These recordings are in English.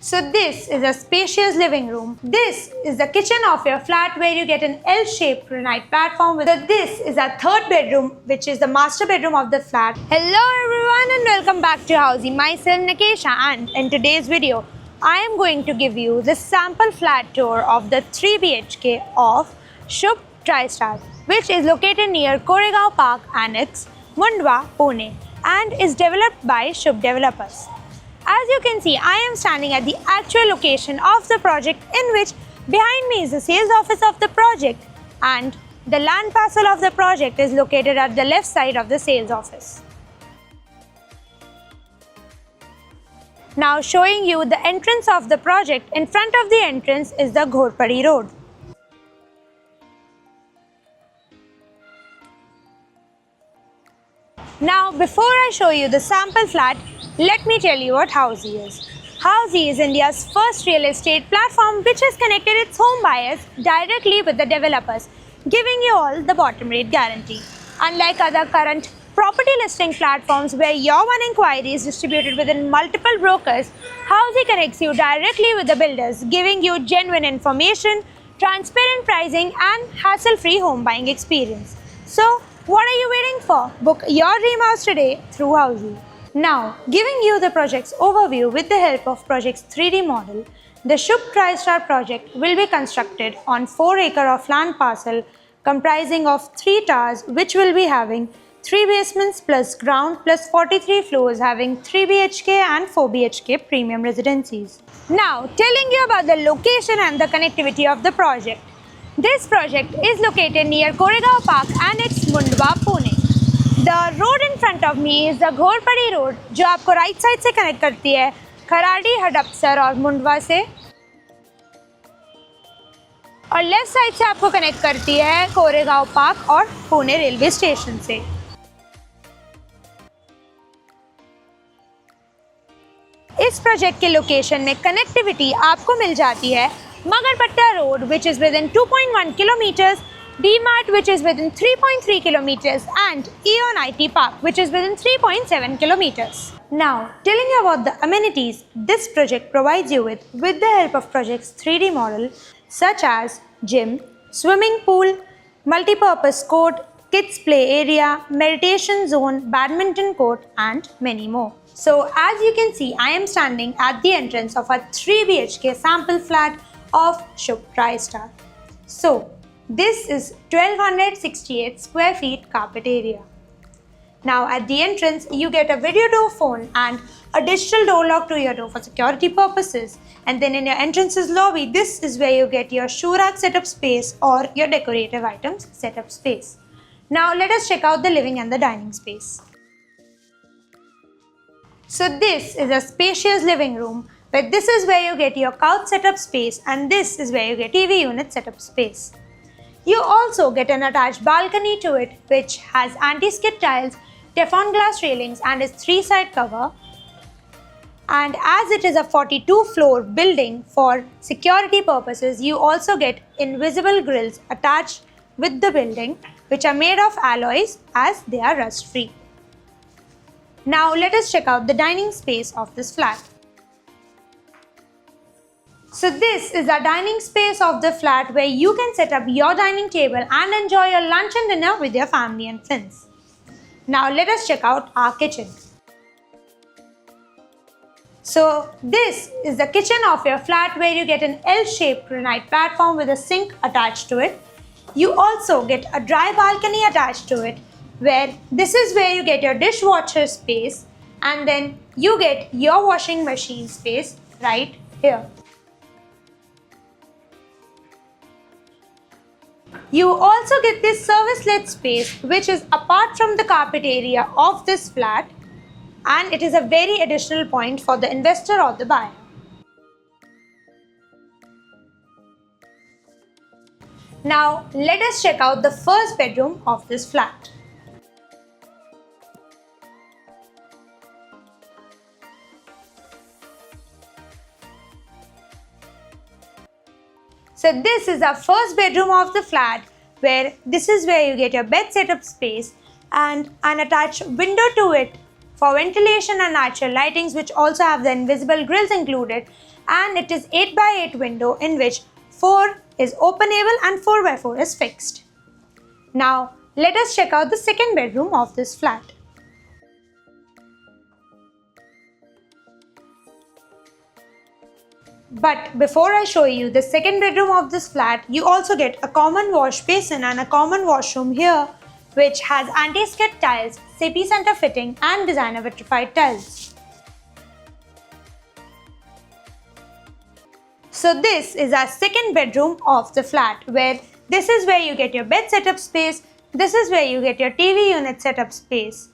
So this is a spacious living room. This is the kitchen of your flat where you get an L-shaped granite platform. So this is our third bedroom, which is the master bedroom of the flat. Hello everyone and welcome back to Housey. Myself Nikesha, and in today's video, I am going to give you the sample flat tour of the 3 BHK of Shubh TriStar, which is located near Koregaon Park Annex, Mundwa, Pune, and is developed by Shubh Developers. As you can see, I am standing at the actual location of the project, in which behind me is the sales office of the project, and the land parcel of the project is located at the left side of the sales office. Now showing you the entrance of the project, in front of the entrance is the Ghorpadi Road. Now before I show you the sample flat, let me tell you what Housey is. Housey is India's first real estate platform which has connected its home buyers directly with the developers, giving you all the bottom rate guarantee. Unlike other current property listing platforms where your one inquiry is distributed within multiple brokers, Housey connects you directly with the builders, giving you genuine information, transparent pricing and hassle-free home buying experience. So, what are you waiting for? Book your dream house today through Housey. Now, giving you the project's overview with the help of project's 3D model, the Shubh TriStar project will be constructed on 4 acres of land parcel comprising of 3 towers, which will be having 3 basements plus ground plus 43 floors, having 3 BHK and 4 BHK premium residencies. Now, telling you about the location and the connectivity of the project. This project is located near Koregaon Park Annex, Mundwa, Pune. The road in front of me is the Ghorpadi Road, जो आपको right side से connect करती है खराड़ी, हडपसर और मुंडवा से, और left side से आपको कनेक्ट करती है कोरेगांव पार्क और पुणे रेलवे स्टेशन से. इस प्रोजेक्ट के लोकेशन में कनेक्टिविटी आपको मिल जाती है Magarpatta road, which is within 2.1 kilometers, D-Mart, which is within 3.3 kilometers, and Eon IT Park, which is within 3.7 kilometers. Now, telling you about the amenities this project provides you with the help of project's 3D model, such as gym, swimming pool, multi-purpose court, kids play area, meditation zone, badminton court, and many more. So, as you can see, I am standing at the entrance of a 3 BHK sample flat of Shubh TriStar. So, this is 1268 square feet carpet area. Now at the entrance, you get a video door phone and a digital door lock to your door for security purposes. And then in your entrance's lobby, this is where you get your shoe rack setup space or your decorative items setup space. Now let us check out the living and the dining space. So this is a spacious living room, but this is where you get your couch setup space, and this is where you get TV unit setup space. You also get an attached balcony to it, which has anti-skid tiles, Teflon glass railings and is 3-side cover. And as it is a 42-floor building, for security purposes, you also get invisible grills attached with the building, which are made of alloys as they are rust-free. Now let us check out the dining space of this flat. So this is the dining space of the flat where you can set up your dining table and enjoy your lunch and dinner with your family and friends. Now let us check out our kitchen. So this is the kitchen of your flat where you get an L-shaped granite platform with a sink attached to it. You also get a dry balcony attached to it, where this is where you get your dishwasher space, and then you get your washing machine space right here. You also get this service-led space, which is apart from the carpet area of this flat, and it is a very additional point for the investor or the buyer. Now let us check out the first bedroom of this flat. So this is the first bedroom of the flat, where this is where you get your bed setup space and an attached window to it for ventilation and natural lightings, which also have the invisible grills included. and it is 8x8 window in which 4 is openable and 4x4 is fixed. Now let us check out the second bedroom of this flat. But before I show you the second bedroom of this flat, you also get a common wash basin and a common washroom here, which has anti-skid tiles, CP center fitting and designer vitrified tiles. So this is our second bedroom of the flat, where this is where you get your bed setup space, this is where you get your TV unit setup space,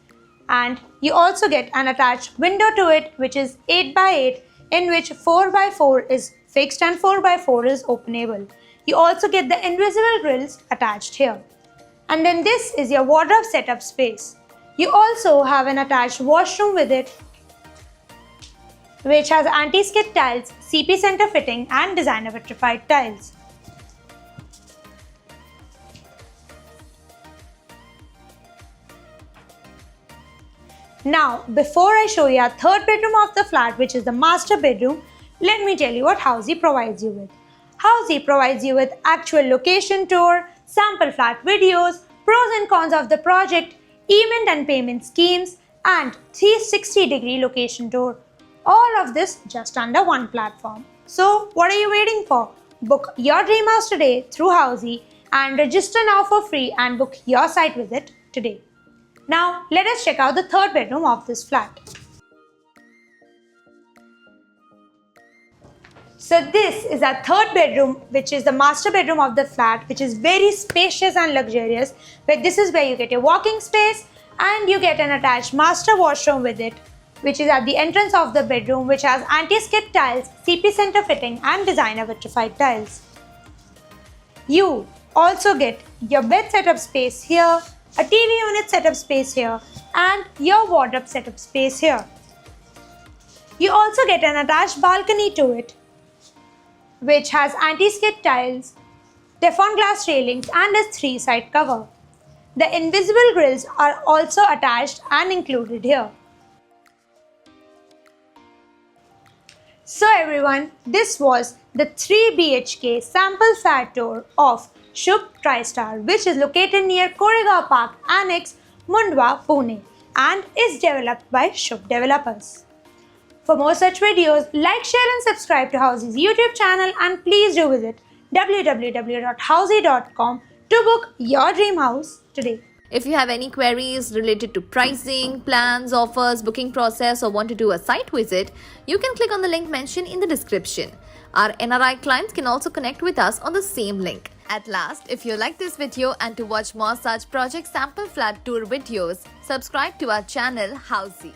and you also get an attached window to it, which is 8x8, in which 4x4 is fixed and 4x4 is openable. You also get the invisible grills attached here. And then this is your wardrobe setup space. You also have an attached washroom with it, which has anti-skid tiles, CP center fitting and designer vitrified tiles. Now, before I show you our third bedroom of the flat, which is the master bedroom, let me tell you what Housey provides you with. Housey provides you with actual location tour, sample flat videos, pros and cons of the project, event and payment schemes, and 360-degree location tour. All of this just under one platform. So, what are you waiting for? Book your dream house today through Housey and register now for free and book your site visit today. Now, let us check out the third bedroom of this flat. So this is our third bedroom, which is the master bedroom of the flat, which is very spacious and luxurious, where this is where you get your walking space and you get an attached master washroom with it, which is at the entrance of the bedroom, which has anti-skid tiles, CP center fitting and designer vitrified tiles. You also get your bed setup space here, a TV unit setup space here, and your wardrobe setup space here. You also get an attached balcony to it, which has anti-skid tiles, Teflon glass railings and a 3-side cover. The invisible grills are also attached and included here. So everyone, this was the 3 BHK sample flat tour of Shubh Tristar, which is located near Koregaon Park Annex, Mundwa, Pune, and is developed by Shubh Developers. For more such videos, like, share and subscribe to Housey's YouTube channel, and please do visit www.housey.com to book your dream house today. If you have any queries related to pricing, plans, offers, booking process, or want to do a site visit, you can click on the link mentioned in the description. Our NRI clients can also connect with us on the same link. At last, if you like this video and to watch more such project sample flat tour videos, subscribe to our channel Housey.